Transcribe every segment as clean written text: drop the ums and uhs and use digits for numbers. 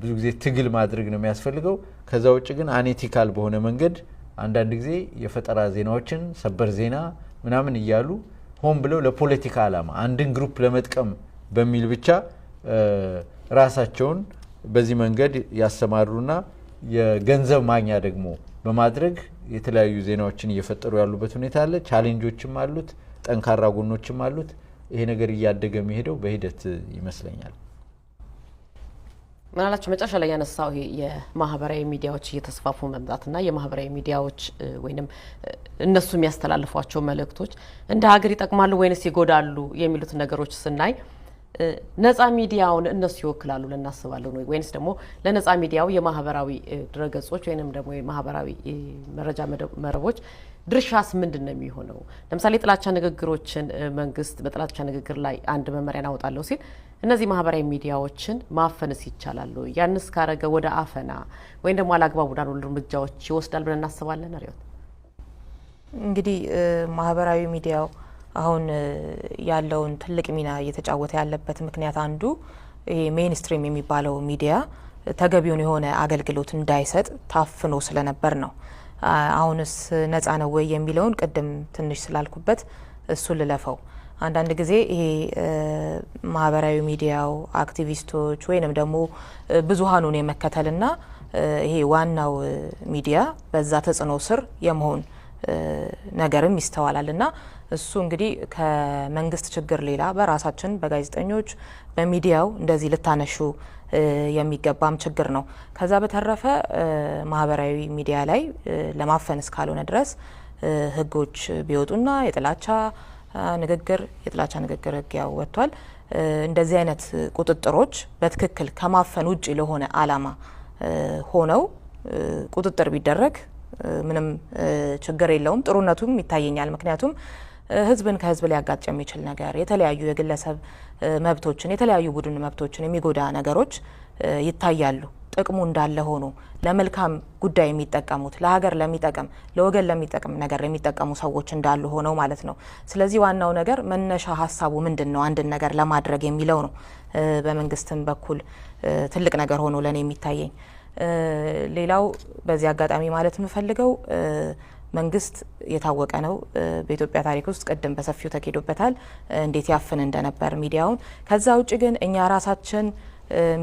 ብዙ ጊዜ ትግል ማድረግ ነው የሚያስፈልገው ከዛ ውጭ ግን አኔቲካል በሆነ መንገድ አንዳንድ ጊዜ የፈጠራ ዜናዎችን ሰበር ዜና ምናምን ይያሉ ሆን ብለው ለፖለቲካ ዓላማ አንድን ግሩፕ ለመጥቀም በሚል ብቻ ራሳቸውን በዚህ መንገድ ያሰማሩና የገንዘብ ማግኛ ደግሞ በማድረግ የተለያዩ ዜናዎችን እየፈጠሩ ያሉበት ሁኔታ አለ ቻሌንጆችም አሉት ጠንካራ ጎኖችም አሉት ይሄ ነገር እያደገ የሚሄደው በሂደት ይመስለኛል ምናልባት መጨረሻ ላይ ያነሳው ይሄ የማህበራዊ ሚዲያዎች እየተስፋፉ መምጣትና የማህበራዊ ሚዲያዎች ወይንም እነሱ የሚያስተላልፏቸው መልእክቶች እንደ ሀገር ይጠቅማሉ ወይንስ ይጎዳሉ የሚሉት ነገሮች ስናይ ነፃ ሚዲያውን እነሱ ይወክላሉ ለናስባለን ወይንስ ደግሞ ለነፃ ሚዲያው የማህበራዊ ድረገጾች ወይንም ደግሞ የማህበራዊ መረጃ መረቦች ድርሻስ ምንድነው የሚሆነው ለምሳሌ ጥላቻ ንግግሮችን መንግስት በጥላቻ ንግግር ላይ አንድ መመሪያን አወጣለሁ ሲል እነዚህ ማህበራዊ ሚዲያዎችን ማፈንስ ይቻላል ያንስ ካረገ ወደ አፈና ወይንም ደግሞ አላግባብ ወዳሉ እርምጃዎች ይወስዳል ብለን እናስባለን አሪዮት እንግዲህ ማህበራዊ ሚዲያው አሁን ያለውን ትልቅ ሚና እየተጫወተ ያለበት ምክንያት አንዱ ይሄ ሜንስትሪም የሚባለው ሚዲያ ተገቢውን የሆነ አገልግሎት እንዳይሰጥ ታፍኖ ስለነበር ነው አሁንስ ነፃ ነው ወይ የሚለውን ቀደም ትንሽ ስላልኩበት እሱ ልለፈው አንዳንድ ጊዜ ይሄ ማህበራዊ ሚዲያው አክቲቪስቶች ወይንም ደግሞ ብዙሃኑን የመከተልና ይሄ ዋናው ሚዲያ በዛ ተጽዕኖ ስር የመሆን ነገርም ይስተዋላልና እሱ እንግዲህ ከመንግስት ችግር ሌላ በራሳችን በጋዜጠኞች በሚዲያው እንደዚህ ልታነሹ የሚገባም ችግር ነው ከዛ በተረፈ ማህበራዊ ሚዲያ ላይ ለማፈን እስካልሆነ ድረስ ህጎች ቢወጡና የጥላቻ ንግግር ያው ወጥቷል እንደዚህ አይነት ቁጥጥሮች በትክክል ከማፈን ውጪ ለሆነ አላማ ሆነው ቁጥጥር ቢደረግ ምንም ችግር የለውም ጥሩነቱም ይታየኛል ምክንያቱም ህዝብን ከህዝብ ላይ ያጋጭ የሚችል ነገር የተለያዩ የግለሰብ መብቶችን የተለያዩ ቡድን መብቶችን የሚጎዳ ነገሮች ይታያሉ ጥቅሙ እንዳለ ሆኖ ለመልካም ጉዳይ የሚጠቀሙት ለሀገር ለሚጠቅም ለወገን ለሚጠቅም ነገር የሚጠቀሙ ሰዎች እንዳሉ ሆነው ማለት ነው ስለዚህ ዋናው ነገር መነሻ ሐሳቡ ምንድነው አንድ ነገር ለማድረግ የሚለው ነው በመንግስትም በኩል ትልቅ ነገር ሆኖ ለኔ የሚታየኝ ሌላው በዚህ አጋጣሚ ማለት የምፈልገው መንግስት የታወቀ ነው በኢትዮጵያ ታሪክ ውስጥ ቀደም በሰፊው ተከዶበታል እንዴት ያፈን እንደነበር ሚዲያውን ከዛ ውጪ ግን እኛ ራሳችን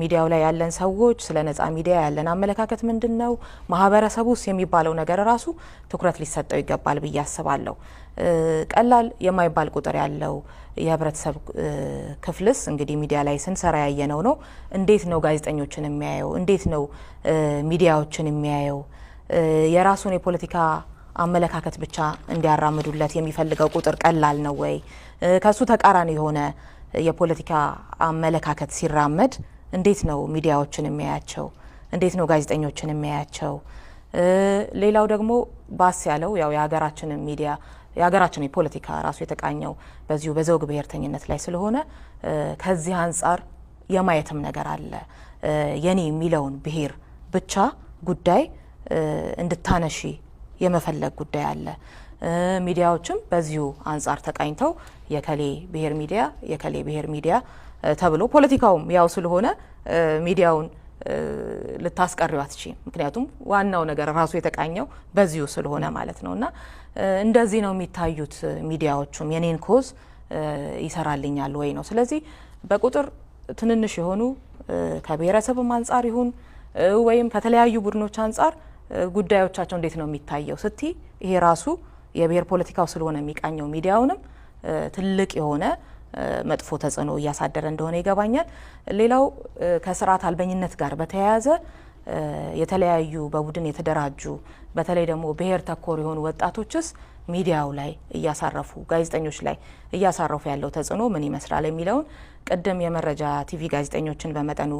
ሚዲያው ላይ ያለን ሰዎች ስለ ነፃ ሚዲያ ያለን አመለካከት ምንድነው ማህበረሰቡስ የሚባለው ነገር ራሱ ትኩረት ሊሰጠው ይገባል ብዬ አስባለሁ ቀላል የማይባል ቁጥር ያለው የህብረተሰብ ክፍልስ እንግዲህ ሚዲያ ላይ ስንሰራ ያየነው ነው እንዴት ነው ጋዜጠኞችን የሚያየው እንዴት ነው ሚዲያዎችን የሚያየው የራሱን የፖለቲካ አመለካከት ብቻ እንዲያራምዱለት የሚፈልገው ቁጥር ቀላል ነው ወይ ከሱ ተቃራኒ የሆነ የፖለቲካ አመለካከት ሲራመድ እንዴት ነው ሚዲያዎችን የሚያያቸው እንዴት ነው ጋዜጠኞችን የሚያያቸው ሌላው ደግሞ ባስ ያለው ያው የሀገራችን ሚዲያ የሀገራችን የፖለቲካ ራሱ የተቃኘው በዚሁ በዘውግ ብሔርተኝነት ላይ ስለሆነ ከዚህ አንፃር የማየትም ነገር አለ የኔ የሚለውን ብሔር ብቻ ጉዳይ እንድታነሺ የመፈለግ ጉዳይ አለ ሚዲያዎችም በዚሁ አንፃር ተቃኝተው የከሌ ብሔር ሚዲያ ተብሎ ፖለቲካውም ያው ስለሆነ ሚዲያውን ልታስቀሪው አትችይም ምክንያቱም ዋናው ነገር ራሱ የተቃኘው በዚሁ ስለሆነ ማለት ነውና እንደዚህ ነው የሚታዩት ሚዲያዎቹም የኔን ኮዝ ይሰራልኛል ወይ ነው ስለዚህ በቁጥር ትንንሽ የሆኑ ከብሔረሰብም አንፃር ይሁን ወይም ከተለያዩ ቡድኖች አንፃር ጉዳዮቻቸው እንዴት ነው የሚታየው ስቲ ይሄ ራሱ የብሔር ፖለቲካው ስለሆነ የሚቃኘው ሚዲያውንም ትልቅ የሆነ መጥፎ ተጽዕኖ ያሳደረ እንደሆነ ይገባኛል ሌላው ከስርዓት አልበኝነት ጋር በተያያዘ የተለያዩ በቡድን የተደራጁ በተለይ ደግሞ ብሔር ተኮር የሆኑ ወጣቶችስ ሚዲያው ላይ እያሳረፉ ጋዜጠኞች ላይ እያሳረፉ ያለው ተጽዕኖ ምን ይመስላል የሚለውን ቀደም የመረጃ ቲቪ ጋዜጠኞችን በመጠኑ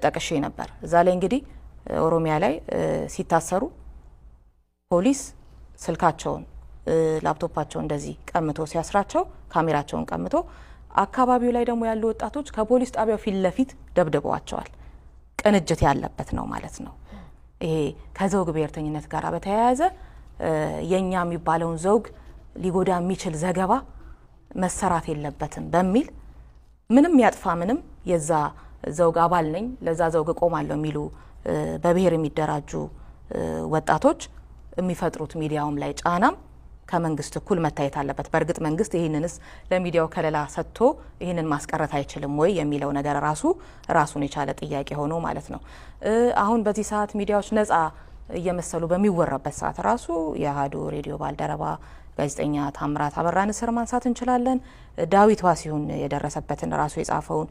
ጠቅሼ ነበር እዛ ላይ እንግዲህ ኦሮሚያ ላይ ሲታሰሩ ፖሊስ ስልካቸውን ላፕቶፓቸው እንደዚህ ቀምቶ ሲያስራቸው ካሜራቸውን ቀምቶ አካባቢው ላይ ደግሞ ያሉ ወጣቶች ከፖሊስ ጣቢያው ፊት ለፊት ደብድበዋቸዋል ቅንጅት ያለበት ነው ማለት ነው ይሄ ከዘውግ ብሔርተኝነት ጋር በተያያዘ የኛ የሚባለውን ዘውግ ሊጎዳ የሚችል ዘገባ መሰራት የለበትም በሚል ምንም ያጥፋ ምንም የዛ ዘውግ አባል ነኝ ለዛ ዘውግ ቆማለሁ የሚሉ በብሔር የሚደራጁ ወጣቶች የሚፈጥሩት ሚዲያውም ላይ ጫናም ከመንግስት እኩል መታየት አለበት። በእርግጥ መንግስት ይህንንስ ለሚዲያው ከለላ ሰጥቶ ይህንን ማስቀረት አይችልም ወይ የሚለው ነገር ራሱን የቻለ ጥያቄ ሆኖ ማለት ነው። አሁን በዚህ ሰዓት ሚዲያዎች ነጻ እየመሰሉ በሚወራበት ሰዓት ራሱ የአሃዱ ሬዲዮ ባልደረባ ጋዜጠኛ ታምራት አበራን ስር ማንሳት እንችላለን። ዳዊት ዋሲሁን የደረሰበትን ራሱ የጻፈውን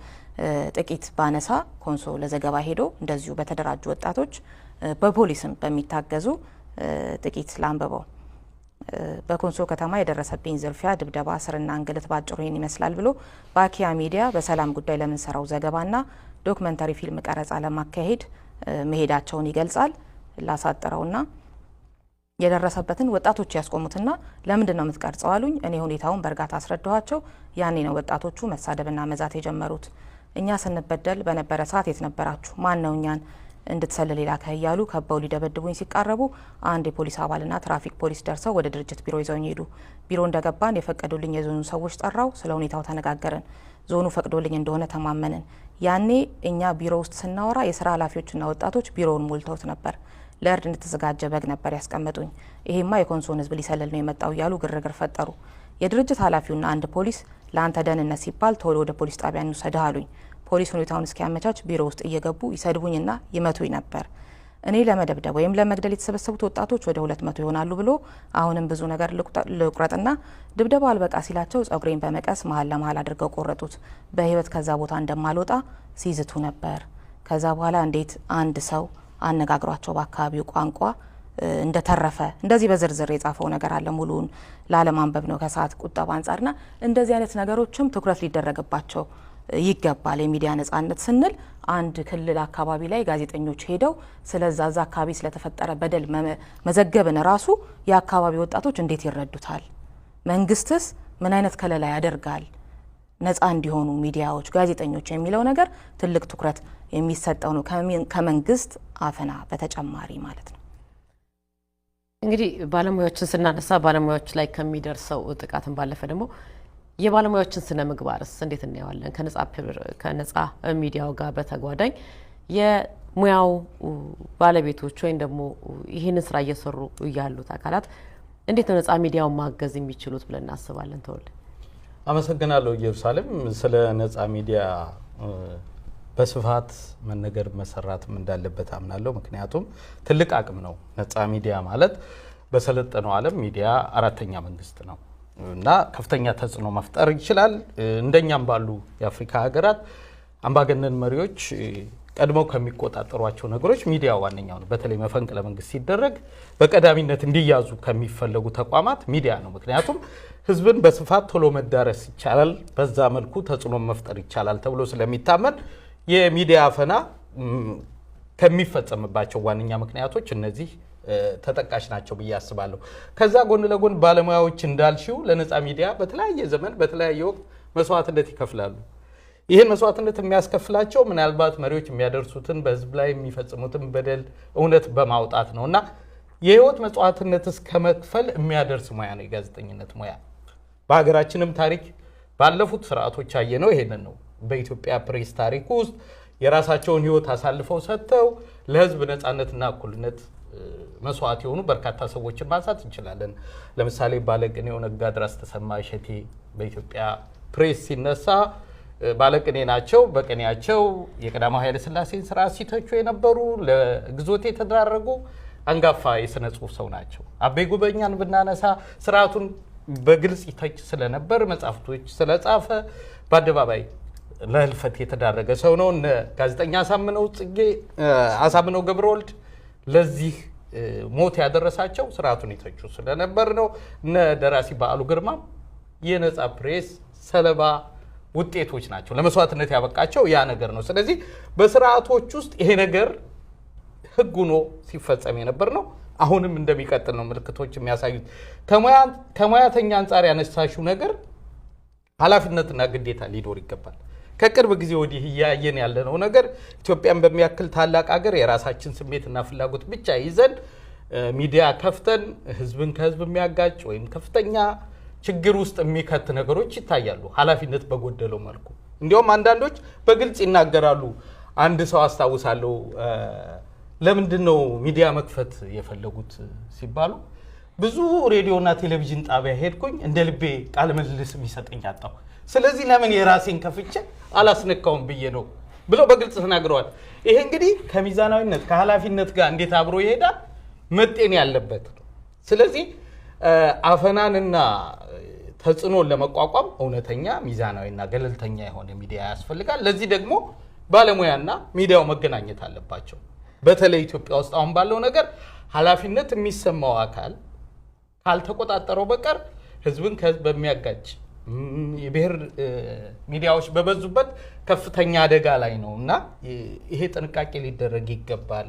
ጥቂት ባነሳ ኮንሶ ለዘገባ ሄዶ እንደዚሁ በተደራጁ ወጣቶች በፖሊስም በሚታገዙ ጥቂት ላንብበው። በኮንሶ ከተማ የደረሰብኝ ዝርፊያ፣ ድብደባ፣ እስርና እንግልት ባጭሩ ይህን ይመስላል ብሎ በአኪያ ሚዲያ በሰላም ጉዳይ ለምንሰራው ዘገባና ዶክመንተሪ ፊልም ቀረጻ ለማካሄድ መሄዳቸውን ይገልጻል። ላሳጥረውና የደረሰበትን ወጣቶች ያስቆሙትና ለምንድን ነው የምትቀርጸው አሉኝ። እኔ ሁኔታውን በእርጋታ አስረዳኋቸው። ያኔ ነው ወጣቶቹ መሳደብና መዛት የጀመሩት። እኛ ስንበደል በነበረ ሰዓት የት ነበራችሁ? ማን ነው እኛን እንድትሰልል ላከ እያሉ ከበው ሊደበድቡኝ ሲቃረቡ አንድ የፖሊስ አባልና ትራፊክ ፖሊስ ደርሰው ወደ ድርጅት ቢሮ ይዘውኝ ሄዱ። ቢሮ እንደገባን የፈቀዱልኝ የዞኑ ሰዎች ጠራው። ስለ ሁኔታው ተነጋገርን። ዞኑ ፈቅዶልኝ እንደሆነ ተማመንን። ያኔ እኛ ቢሮ ውስጥ ስናወራ የስራ ኃላፊዎችና ወጣቶች ቢሮውን ሞልተውት ነበር። ለእርድ እንደተዘጋጀ በግ ነበር ያስቀመጡኝ። ይሄማ የኮንሶን ህዝብ ሊሰልል ነው የመጣው እያሉ ግርግር ፈጠሩ። የድርጅት ኃላፊውና አንድ ፖሊስ ለአንተ ደህንነት ሲባል ቶሎ ወደ ፖሊስ ጣቢያ እንውሰድህ አሉኝ። ፖሊስ ሁኔታውን እስኪያመቻች ቢሮ ውስጥ እየገቡ ይሰድቡኝና ይመቱኝ ነበር። እኔ ለመደብደብ ወይም ለመግደል የተሰበሰቡት ወጣቶች ወደ 200 ይሆናሉ ብሎ አሁንም ብዙ ነገር ልቁረጥና ድብደባው አልበቃ ሲላቸው ጸጉሬን በመቀስ መሀል ለመሀል አድርገው ቆረጡት። በህይወት ከዛ ቦታ እንደማልወጣ ሲዝቱ ነበር። ከዛ በኋላ እንዴት አንድ ሰው አነጋግሯቸው በአካባቢው ቋንቋ እንደተረፈ እንደዚህ በዝርዝር የጻፈው ነገር አለ። ሙሉን ላለማንበብ ነው ከሰዓት ቁጠባ አንጻርና እንደዚህ አይነት ነገሮችም ትኩረት ሊደረግባቸው ይገባል። የሚዲያ ነጻነት ስንል አንድ ክልል አካባቢ ላይ ጋዜጠኞች ሄደው ስለዛዛ አካባቢ ስለተፈጠረ በደል መዘገብን ራሱ የአካባቢ ወጣቶች እንዴት ይረዱታል? መንግስትስ ምን አይነት ከለላ ያደርጋል ነጻ እንዲሆኑ ሚዲያዎች፣ ጋዜጠኞች የሚለው ነገር ትልቅ ትኩረት የሚሰጠው ነው ከመንግስት አፈና በተጨማሪ ማለት ነው። እንግዲህ ባለሙያዎችን ስናነሳ ባለሙያዎች ላይ ከሚደርሰው ጥቃትን ባለፈ ደግሞ የባለሙያዎችን ስነ ምግባርስ እንዴት እናየዋለን? ከነጻ ሚዲያው ጋር በተጓዳኝ የሙያው ባለቤቶች ወይም ደግሞ ይህንን ስራ እየሰሩ ያሉት አካላት እንዴት ነው ነጻ ሚዲያውን ማገዝ የሚችሉት ብለን እናስባለን? ተወልደ አመሰግናለሁ። ኢየሩሳሌም ስለ ነጻ ሚዲያ በስፋት መነገር መሰራትም እንዳለበት አምናለሁ። ምክንያቱም ትልቅ አቅም ነው። ነጻ ሚዲያ ማለት በሰለጠነው ዓለም ሚዲያ አራተኛ መንግስት ነው እና ከፍተኛ ተጽዕኖ መፍጠር ይችላል። እንደኛም ባሉ የአፍሪካ ሀገራት አምባገነን መሪዎች ቀድመው ከሚቆጣጠሯቸው ነገሮች ሚዲያ ዋነኛው ነው። በተለይ መፈንቅለ መንግስት ሲደረግ በቀዳሚነት እንዲያዙ ከሚፈለጉ ተቋማት ሚዲያ ነው። ምክንያቱም ህዝብን በስፋት ቶሎ መዳረስ ይቻላል፣ በዛ መልኩ ተጽዕኖ መፍጠር ይቻላል ተብሎ ስለሚታመን የሚዲያ አፈና ከሚፈጸምባቸው ዋነኛ ምክንያቶች እነዚህ ተጠቃሽ ናቸው ብዬ አስባለሁ። ከዛ ጎን ለጎን ባለሙያዎች እንዳልሽው ለነጻ ሚዲያ በተለያየ ዘመን በተለያየ ወቅት መስዋዕትነት ይከፍላሉ። ይህን መስዋዕትነት የሚያስከፍላቸው ምናልባት መሪዎች የሚያደርሱትን በህዝብ ላይ የሚፈጽሙትን በደል እውነት በማውጣት ነውና የህይወት መስዋዕትነት እስከ መክፈል የሚያደርስ ሙያ ነው የጋዜጠኝነት ሙያ። በሀገራችንም ታሪክ ባለፉት ስርዓቶች ያየነው ይሄንን ነው። በኢትዮጵያ ፕሬስ ታሪክ ውስጥ የራሳቸውን ህይወት አሳልፈው ሰጥተው ለህዝብ ነጻነትና እኩልነት መስዋዕት የሆኑ በርካታ ሰዎችን ማንሳት እንችላለን። ለምሳሌ ባለቅኔው ነጋድራስ ተሰማ እሸቴ በኢትዮጵያ ፕሬስ ሲነሳ ባለቅኔ ናቸው። በቅኔያቸው የቀዳማዊ ኃይለ ሥላሴን ስርዓት ሲተቹ የነበሩ ለግዞት የተዳረጉ አንጋፋ የሥነ ጽሑፍ ሰው ናቸው። አቤ ጉበኛን ብናነሳ ስርዓቱን በግልጽ ይተች ስለነበር መጽሐፍቶች ስለጻፈ በአደባባይ ለህልፈት የተዳረገ ሰው ነው። እነ ጋዜጠኛ አሳምነው ገብረወልድ ለዚህ ሞት ያደረሳቸው ስርዓቱን ይተቹ ስለነበር ነው። እነ ደራሲ በዓሉ ግርማ የነጻ ፕሬስ ሰለባ ውጤቶች ናቸው። ለመስዋዕትነት ያበቃቸው ያ ነገር ነው። ስለዚህ በስርዓቶች ውስጥ ይሄ ነገር ህግ ሆኖ ሲፈጸም የነበር ነው። አሁንም እንደሚቀጥል ነው ምልክቶች የሚያሳዩት። ከሙያተኛ አንጻር ያነሳሽው ነገር ኃላፊነትና ግዴታ ሊኖር ይገባል። ከቅርብ ጊዜ ወዲህ እያየን ያለነው ነገር ኢትዮጵያን በሚያክል ታላቅ ሀገር የራሳችን ስሜትና ፍላጎት ብቻ ይዘን ሚዲያ ከፍተን ህዝብን ከህዝብ የሚያጋጭ ወይም ከፍተኛ ችግር ውስጥ የሚከት ነገሮች ይታያሉ። ኃላፊነት በጎደለው መልኩ እንዲያውም አንዳንዶች በግልጽ ይናገራሉ። አንድ ሰው አስታውሳለሁ ለምንድነው ሚዲያ መክፈት የፈለጉት ሲባሉ ብዙ ሬዲዮና ቴሌቪዥን ጣቢያ ሄድኩኝ እንደ ልቤ ቃለ ምልልስ የሚሰጠኝ አጣሁ። ስለዚህ ለምን የራሴን ከፍቼ አላስነካውም ብዬ ነው ብለው በግልጽ ተናግረዋል። ይሄ እንግዲህ ከሚዛናዊነት ከኃላፊነት ጋር እንዴት አብሮ ይሄዳል መጤን ያለበት ነው። ስለዚህ አፈናንና ተጽዕኖን ለመቋቋም እውነተኛ ሚዛናዊና ገለልተኛ የሆነ ሚዲያ ያስፈልጋል። ለዚህ ደግሞ ባለሙያና ሚዲያው መገናኘት አለባቸው። በተለይ ኢትዮጵያ ውስጥ አሁን ባለው ነገር ኃላፊነት የሚሰማው አካል ካልተቆጣጠረው በቀር ህዝብን ከህዝብ በሚያጋጭ የብሔር ሚዲያዎች በበዙበት ከፍተኛ አደጋ ላይ ነው እና ይሄ ጥንቃቄ ሊደረግ ይገባል።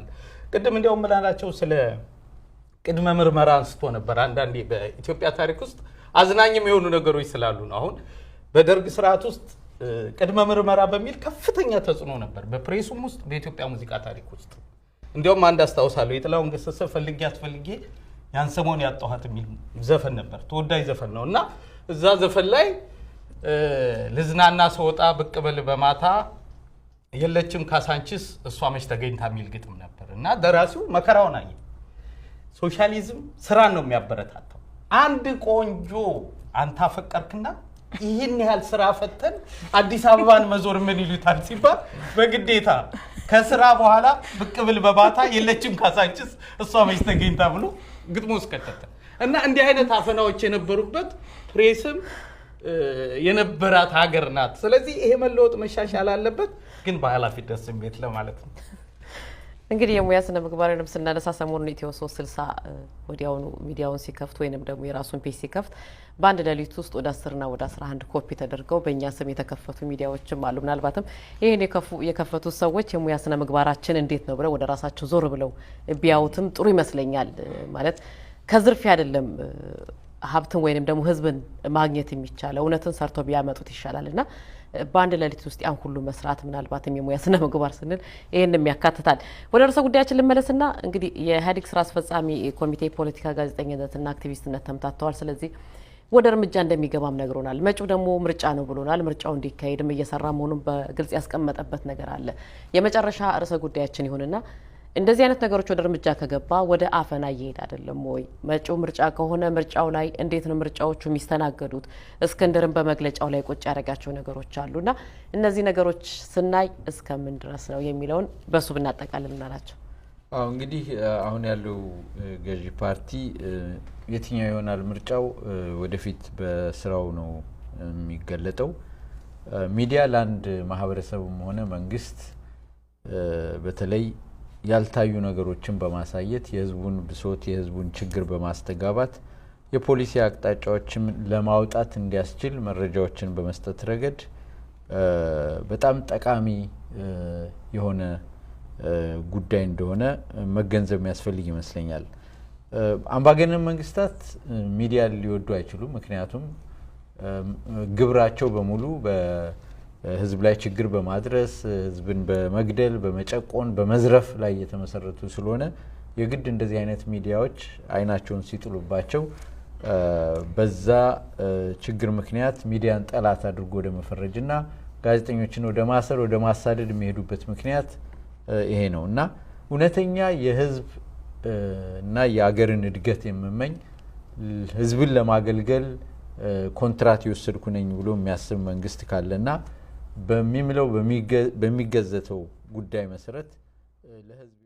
ቅድም እንዲያውም ምናላቸው ስለ ቅድመ ምርመራ አንስቶ ነበር። አንዳንዴ በኢትዮጵያ ታሪክ ውስጥ አዝናኝም የሆኑ ነገሮች ስላሉ ነው። አሁን በደርግ ስርዓት ውስጥ ቅድመ ምርመራ በሚል ከፍተኛ ተጽዕኖ ነበር በፕሬሱም ውስጥ በኢትዮጵያ ሙዚቃ ታሪክ ውስጥ። እንዲያውም አንድ አስታውሳለሁ የጥላሁን ገሰሰ ፈልጌ አትፈልጌ ያን ሰሞን ያጣኋት የሚል ዘፈን ነበር። ተወዳጅ ዘፈን ነው እና እዛ ዘፈን ላይ ልዝናና ሰወጣ ብቅ በል በማታ የለችም ካሳንቺስ እሷ መች ተገኝታ የሚል ግጥም ነበር እና ደራሲው መከራውን አየ። ሶሻሊዝም ስራን ነው የሚያበረታታው። አንድ ቆንጆ አንተ አፈቀርክና ይህን ያህል ስራ ፈተን አዲስ አበባን መዞር ምን ይሉታል ሲባል በግዴታ ከስራ በኋላ ብቅ ብል በማታ የለችም ካሳንቺስ እሷ መች ተገኝታ ብሎ ግጥሙ እስከተተ እና እንዲህ አይነት አፈናዎች የነበሩበት ፕሬስም የነበራት ሀገር ናት። ስለዚህ ይሄ መለወጥ መሻሻል አለበት፣ ግን በኃላፊነት ስሜት ለማለት ነው። እንግዲህ የሙያ ስነ ምግባርንም ስናነሳ ሰሞኑን ኢትዮ 360 ወዲያውኑ ሚዲያውን ሲከፍት ወይንም ደግሞ የራሱን ፔጅ ሲከፍት በአንድ ሌሊት ውስጥ ወደ 10 እና ወደ 11 ኮፒ ተደርገው በእኛ ስም የተከፈቱ ሚዲያዎችም አሉ። ምናልባትም ይሄን የከፈቱት ሰዎች የሙያ ስነ ምግባራችን እንዴት ነው ብለው ወደ ራሳቸው ዞር ብለው ቢያዩትም ጥሩ ይመስለኛል። ማለት ከዝርፊያ አይደለም ሀብትን ወይንም ደግሞ ህዝብን ማግኘት የሚቻለው እውነትን ሰርቶ ቢያመጡት ይሻላልና በአንድ ሌሊት ውስጥ ያን ሁሉ መስራት ምናልባትም የሙያ ስነ ምግባር ስንል ይሄንም ያካትታል። ወደ ርዕሰ ጉዳያችን ልመለስና እንግዲህ የኢህአዴግ ስራ አስፈጻሚ ኮሚቴ ፖለቲካ ጋዜጠኝነትና አክቲቪስትነት ተምታተዋል። ስለዚህ ወደ እርምጃ እንደሚገባም ነግሮናል። መጪው ደግሞ ምርጫ ነው ብሎናል። ምርጫው እንዲካሄድም እየሰራ መሆኑን በግልጽ ያስቀመጠበት ነገር አለ። የመጨረሻ ርዕሰ ጉዳያችን ይሁንና እንደዚህ አይነት ነገሮች ወደ እርምጃ ከገባ ወደ አፈና እየሄድ አይደለም ወይ? መጪው ምርጫ ከሆነ ምርጫው ላይ እንዴት ነው ምርጫዎቹ የሚስተናገዱት? እስክንድርን በመግለጫው ላይ ቁጭ ያደረጋቸው ነገሮች አሉና እነዚህ ነገሮች ስናይ እስከምን ድረስ ነው የሚለውን በሱ ብናጠቃልልና ናቸው። እንግዲህ አሁን ያለው ገዢ ፓርቲ የትኛው ይሆናል ምርጫው ወደፊት በስራው ነው የሚገለጠው። ሚዲያ ለአንድ ማህበረሰብም ሆነ መንግስት በተለይ ያልታዩ ነገሮችን በማሳየት የህዝቡን ብሶት የህዝቡን ችግር በማስተጋባት የፖሊሲ አቅጣጫዎችን ለማውጣት እንዲያስችል መረጃዎችን በመስጠት ረገድ በጣም ጠቃሚ የሆነ ጉዳይ እንደሆነ መገንዘብ የሚያስፈልግ ይመስለኛል። አምባገነን መንግስታት ሚዲያ ሊወዱ አይችሉም። ምክንያቱም ግብራቸው በሙሉ ህዝብ ላይ ችግር በማድረስ ህዝብን በመግደል በመጨቆን በመዝረፍ ላይ የተመሰረቱ ስለሆነ የግድ እንደዚህ አይነት ሚዲያዎች አይናቸውን ሲጥሉባቸው በዛ ችግር ምክንያት ሚዲያን ጠላት አድርጎ ወደ መፈረጅና ጋዜጠኞችን ወደ ማሰር ወደ ማሳደድ የሚሄዱበት ምክንያት ይሄ ነው እና እውነተኛ የህዝብ እና የአገርን እድገት የምመኝ ህዝብን ለማገልገል ኮንትራት የወሰድኩ ነኝ ብሎ የሚያስብ መንግስት ካለና በሚምለው በሚገዘተው ጉዳይ መሰረት ለህዝብ